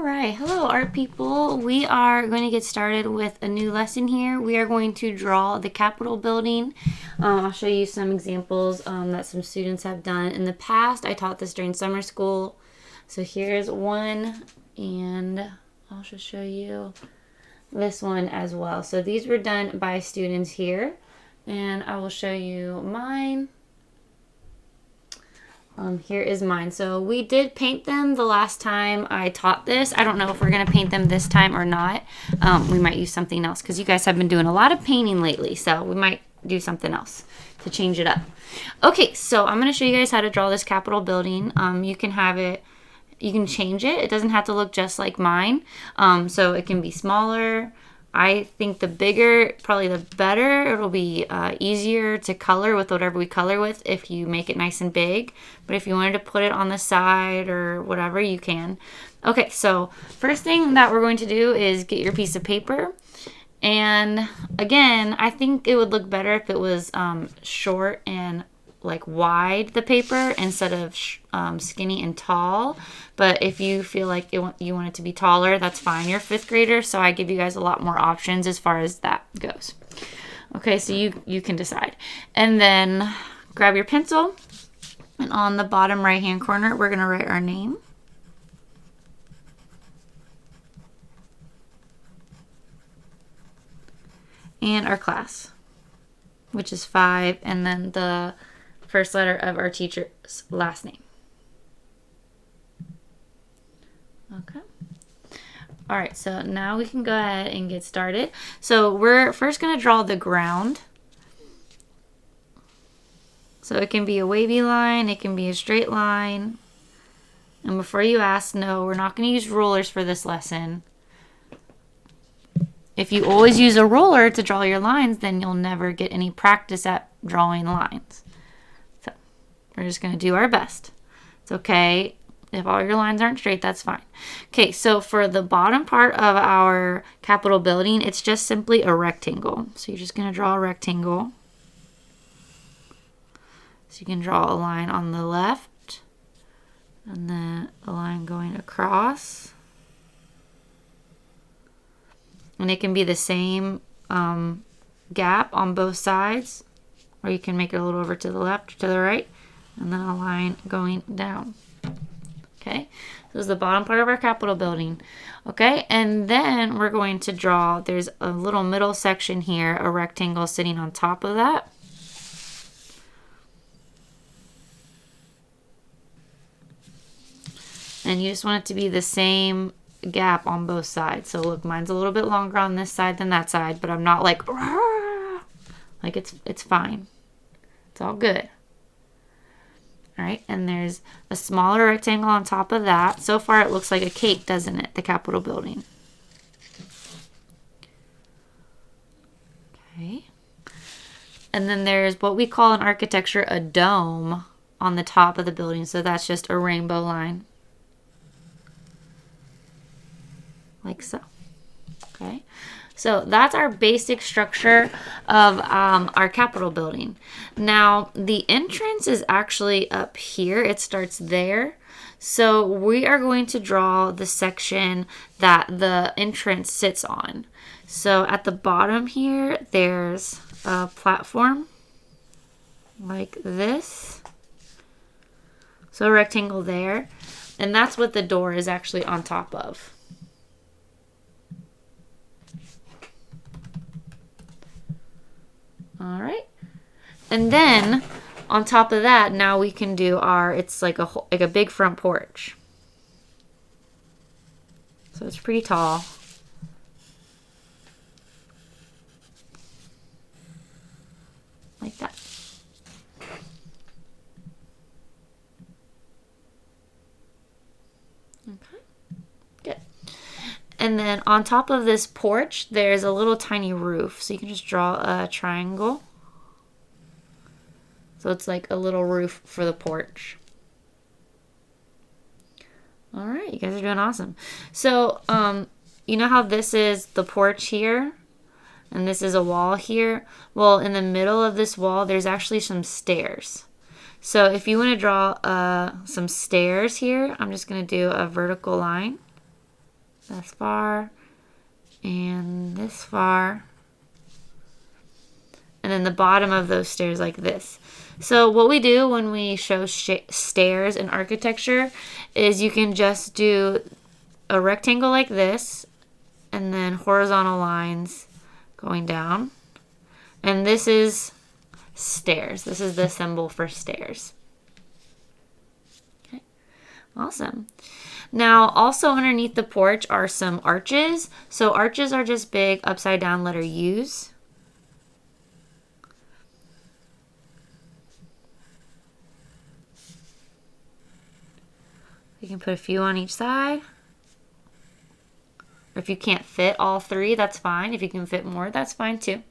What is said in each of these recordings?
Alright, hello art people. We are going to get started with a new lesson here. We are going to draw the Capitol building. I'll show you some examples that some students have done in the past. I taught this during summer school. So here's one, and I'll just show you this one as well. So these were done by students here, and I will show you mine. Here is mine. So we did paint them the last time I taught this. I don't know if we're going to paint them this time or not. We might use something else because you guys have been doing a lot of painting lately. So we might do something else to change it up. Okay, so I'm going to show you guys how to draw this Capitol building. You can have it, you can change it. It doesn't have to look just like mine. So it can be smaller. I think the bigger, probably the better. It'll be easier to color with whatever we color with if you make it nice and big. But if you wanted to put it on the side or whatever, you can. Okay, so first thing that we're going to do is get your piece of paper. And again, I think it would look better if it was short and like wide, the paper, instead of skinny and tall. But if you feel like you want it to be taller, that's fine. You're a fifth grader, so I give you guys a lot more options as far as that goes. Okay, so you can decide. And then grab your pencil, and on the bottom right hand corner we're going to write our name. And our class, which is 5, and then the first letter of our teacher's last name. Okay. All right, so now we can go ahead and get started. So we're first going to draw the ground. So it can be a wavy line, it can be a straight line. And before you ask, no, we're not going to use rulers for this lesson. If you always use a ruler to draw your lines, then you'll never get any practice at drawing lines. So we're just going to do our best. It's okay if all your lines aren't straight, that's fine. Okay, so for the bottom part of our Capitol building, it's just simply a rectangle. So you're just going to draw a rectangle. So you can draw a line on the left, and then a line going across. And it can be the same gap on both sides, or you can make it a little over to the left or to the right, and then a line going down. Okay, this is the bottom part of our Capitol building. Okay, and then we're going to draw, there's a little middle section here, a rectangle sitting on top of that. And you just want it to be the same gap on both sides. So look, mine's a little bit longer on this side than that side, but I'm not like it's fine. It's all good. All right, and there's a smaller rectangle on top of that. So far it looks like a cake, doesn't it? The Capitol building. Okay. And then there's what we call in architecture a dome on the top of the building. So that's just a rainbow line. Like so. Okay, so that's our basic structure of our Capitol building. Now the entrance is actually up here. It starts there. So we are going to draw the section that the entrance sits on. So at the bottom here, there's a platform like this. So a rectangle there, and that's what the door is actually on top of. All right, and then on top of that, now we can do our, it's like a big front porch. So it's pretty tall. Like that. Okay, good. And then on top of this porch, there's a little tiny roof. So you can just draw a triangle. So it's like a little roof for the porch. All right, you guys are doing awesome. So, you know how this is the porch here? And this is a wall here? Well, in the middle of this wall, there's actually some stairs. So if you want to draw some stairs here, I'm just going to do a vertical line. this far, and this far. And then the bottom of those stairs like this. So what we do when we show stairs in architecture is you can just do a rectangle like this and then horizontal lines going down. And this is stairs. This is the symbol for stairs. Okay, awesome. Now also underneath the porch are some arches. So arches are just big upside down letter U's. You can put a few on each side. Or if you can't fit all three, that's fine. If you can fit more, that's fine too.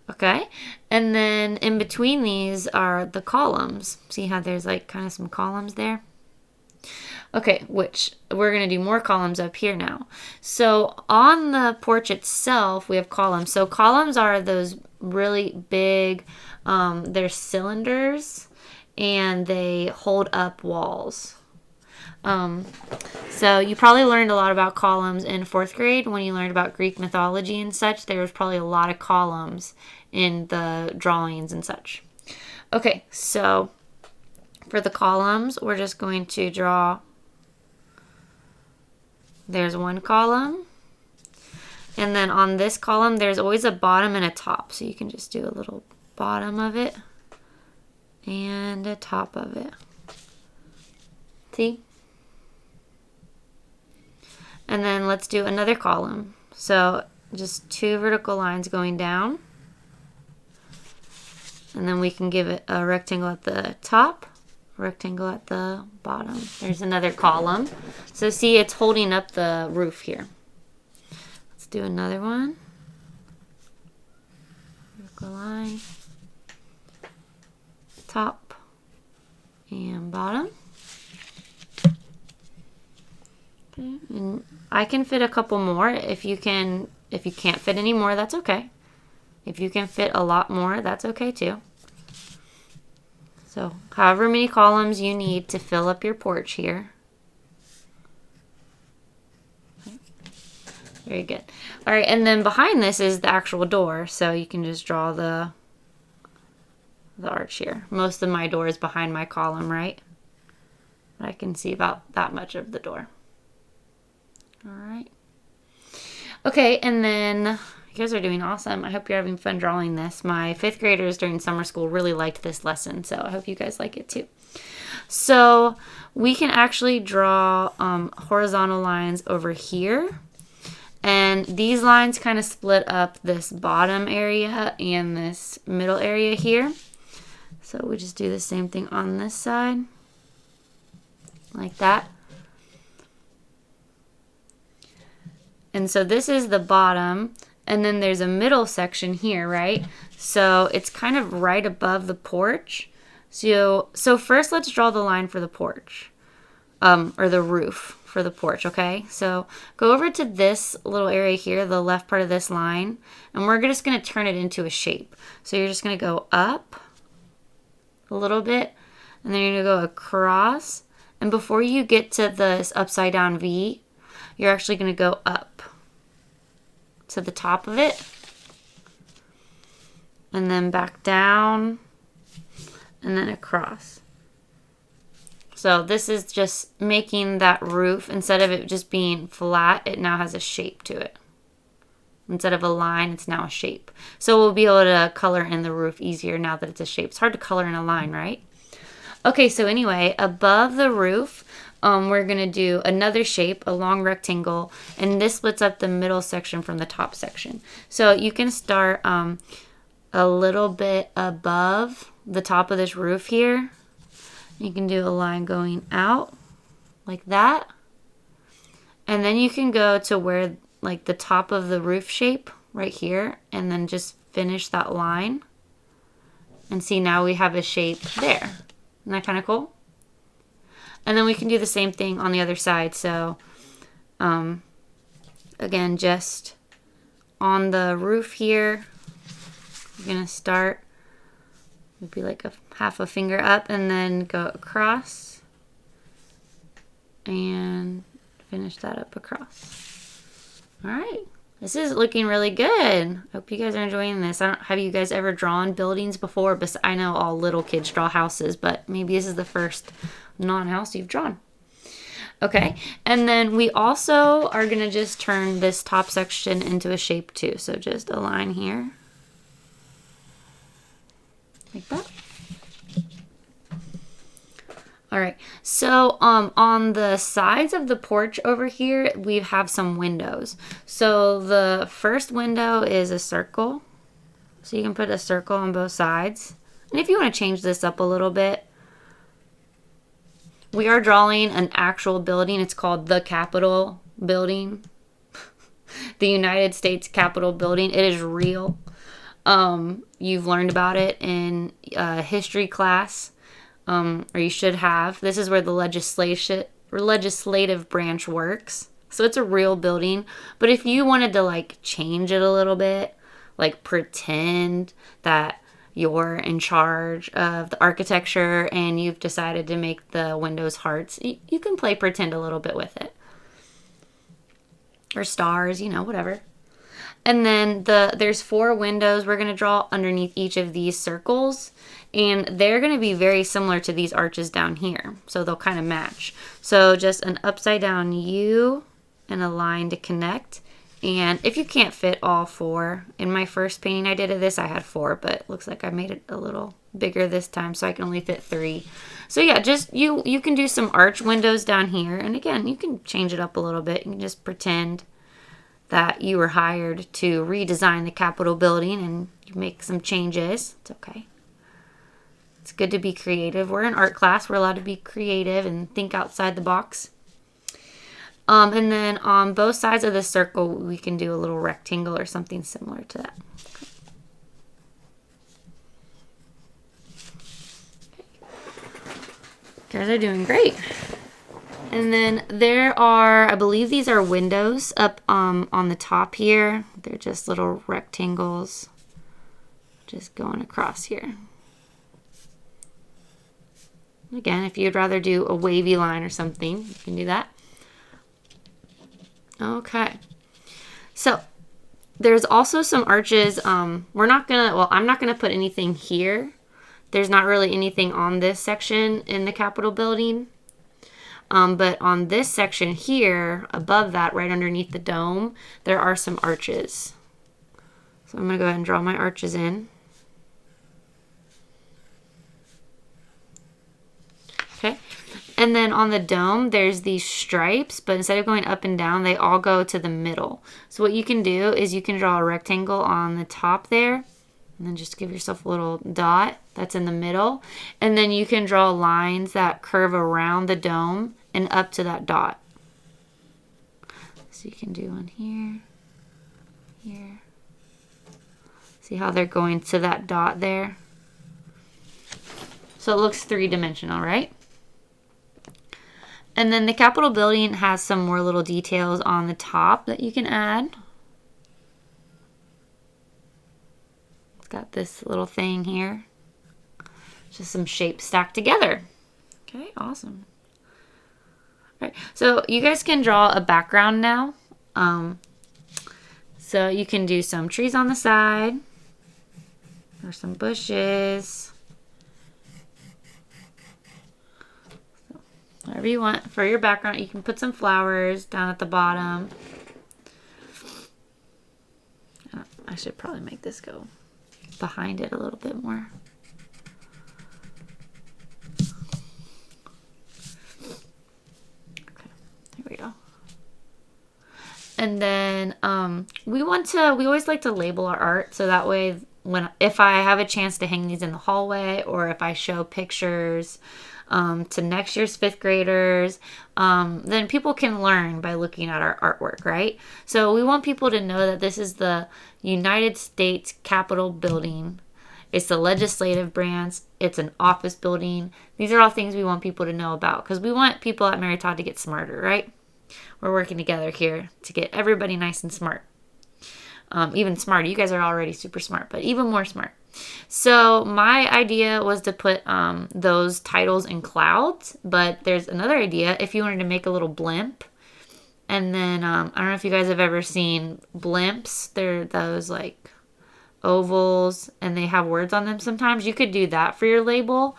Okay, and then in between these are the columns. See how there's like kind of some columns there? Okay, which we're going to do more columns up here now. So on the porch itself, we have columns. So columns are those really big, they're cylinders, and they hold up walls. So you probably learned a lot about columns in 4th grade when you learned about Greek mythology and such. There was probably a lot of columns in the drawings and such. Okay, so for the columns, we're just going to draw. There's one column. And then on this column, there's always a bottom and a top. So you can just do a little bottom of it and a top of it. See? And then let's do another column. So just 2 vertical lines going down. And then we can give it a rectangle at the top, rectangle at the bottom. There's another column. So see, it's holding up the roof here. Let's do another one. Vertical line, top and bottom. Okay, and I can fit a couple more. If you can't fit any more, that's okay. If you can fit a lot more, that's okay too. So however many columns you need to fill up your porch here. Okay. Very good. All right, and then behind this is the actual door. So you can just draw the arch here. Most of my door is behind my column, right? But I can see about that much of the door. All right. Okay, and then you guys are doing awesome. I hope you're having fun drawing this. My 5th graders during summer school really liked this lesson, so I hope you guys like it too. So we can actually draw horizontal lines over here. And these lines kind of split up this bottom area and this middle area here. So we just do the same thing on this side, like that. And so this is the bottom, and then there's a middle section here, right? So it's kind of right above the porch. So first let's draw the line for the porch, or the roof for the porch, okay? So go over to this little area here, the left part of this line, and we're just gonna turn it into a shape. So you're just gonna go up a little bit, and then you're gonna go across, and before you get to this upside down V, you're actually going to go up to the top of it and then back down and then across. So this is just making that roof, instead of it just being flat, it now has a shape to it. Instead of a line, it's now a shape. So we'll be able to color in the roof easier now that it's a shape. It's hard to color in a line, right? Okay, so anyway, above the roof, we're going to do another shape, a long rectangle, and this splits up the middle section from the top section. So you can start a little bit above the top of this roof here. You can do a line going out like that. And then you can go to where, like, the top of the roof shape right here, and then just finish that line. And see, now we have a shape there. Isn't that kind of cool? And then we can do the same thing on the other side. So, again, just on the roof here, you're going to start, maybe like half a finger up, and then go across. and finish that up across. All right. This is looking really good. Hope you guys are enjoying this. Have you guys ever drawn buildings before? But I know all little kids draw houses, but maybe this is the first non-house you've drawn. Okay, and then we also are gonna just turn this top section into a shape too. So just a line here, like that. All right, so on the sides of the porch over here, we have some windows. So the first window is a circle. So you can put a circle on both sides. And if you want to change this up a little bit, we are drawing an actual building. It's called the Capitol Building. The United States Capitol Building. It is real. You've learned about it in history class. Or you should have. This is where the legislative branch works. So it's a real building. But if you wanted to like change it a little bit, like pretend that you're in charge of the architecture and you've decided to make the windows hearts, you can play pretend a little bit with it. Or stars, you know, whatever. And then there's 4 windows we're going to draw underneath each of these circles. And they're going to be very similar to these arches down here. So they'll kind of match. So just an upside down U and a line to connect. And if you can't fit all 4, in my first painting I did of this, I had 4. But it looks like I made it a little bigger this time. So I can only fit 3. So yeah, just you can do some arch windows down here. And again, you can change it up a little bit. You can just pretend that you were hired to redesign the Capitol building and you make some changes. It's okay. It's good to be creative. We're in art class. We're allowed to be creative and think outside the box. And then on both sides of the circle, we can do a little rectangle or something similar to that. You guys are doing great. And then there are, I believe these are windows up on the top here. They're just little rectangles just going across here. Again, if you'd rather do a wavy line or something, you can do that. Okay. So there's also some arches. I'm not gonna put anything here. There's not really anything on this section in the Capitol building. But on this section here, above that, right underneath the dome, there are some arches. So I'm going to go ahead and draw my arches in. Okay. And then on the dome, there's these stripes, but instead of going up and down, they all go to the middle. So what you can do is you can draw a rectangle on the top there, and then just give yourself a little dot that's in the middle. And then you can draw lines that curve around the dome and up to that dot. So you can do one here, here. See how they're going to that dot there? So it looks 3-dimensional, right? And then the Capitol building has some more little details on the top that you can add. It's got this little thing here. Just some shapes stacked together. Okay, awesome. All right, so you guys can draw a background now. So you can do some trees on the side or some bushes. So, whatever you want for your background. You can put some flowers down at the bottom. I should probably make this go behind it a little bit more. There we go. And then we always like to label our art, so that way if I have a chance to hang these in the hallway, or if I show pictures to next year's 5th graders, then people can learn by looking at our artwork, right? So we want people to know that this is the United States Capitol building. It's the legislative branch. It's an office building. These are all things we want people to know about, because we want people at Mary Todd to get smarter, right? We're working together here to get everybody nice and smart. Even smarter. You guys are already super smart, but even more smart. So my idea was to put those titles in clouds, but there's another idea if you wanted to make a little blimp. And then I don't know if you guys have ever seen blimps. They're those like ovals and they have words on them sometimes. You could do that for your label.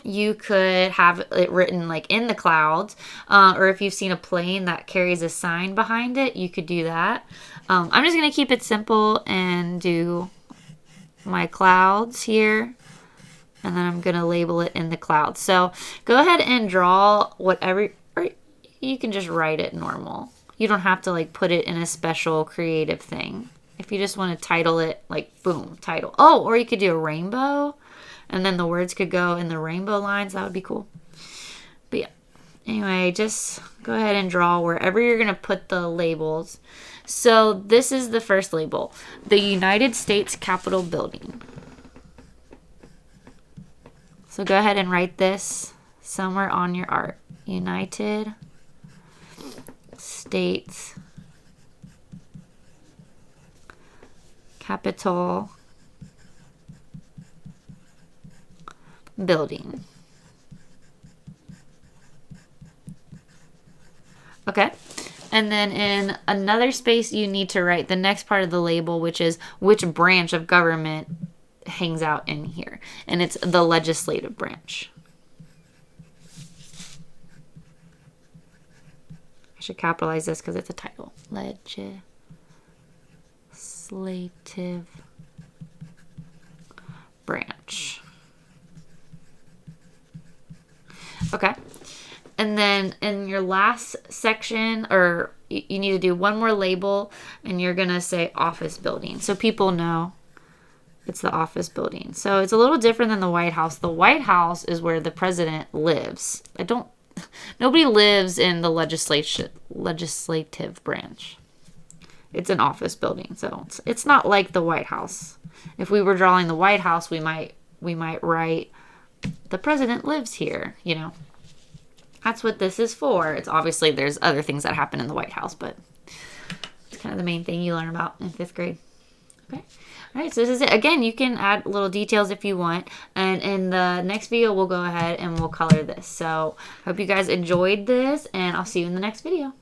You could have it written like in the clouds, or if you've seen a plane that carries a sign behind it, you could do that. I'm just going to keep it simple and do my clouds here, and then I'm going to label it in the clouds. So go ahead and draw whatever, or you can just write it normal. You don't have to like put it in a special creative thing. If you just want to title it, like boom, title. Oh, or you could do a rainbow. And then the words could go in the rainbow lines. That would be cool. But yeah. Anyway, just go ahead and draw wherever you're going to put the labels. So this is the first label. The United States Capitol Building. So go ahead and write this somewhere on your art. United States Capitol Building. Okay. And then in another space, you need to write the next part of the label, which is which branch of government hangs out in here. And it's the legislative branch. I should capitalize this because it's a title. Legislative branch. Okay. And then in your last section, or you need to do one more label, and you're going to say office building. So people know it's the office building. So it's a little different than the White House. The White House is where the president lives. Nobody lives in the legislative branch. It's an office building. So it's not like the White House. If we were drawing the White House, we might write the president lives here, you know. That's what this is for. It's obviously there's other things that happen in the White House, but it's kind of the main thing you learn about in 5th grade. Okay. All right, so this is it. Again, you can add little details if you want. And in the next video, we'll go ahead and we'll color this. So I hope you guys enjoyed this, and I'll see you in the next video.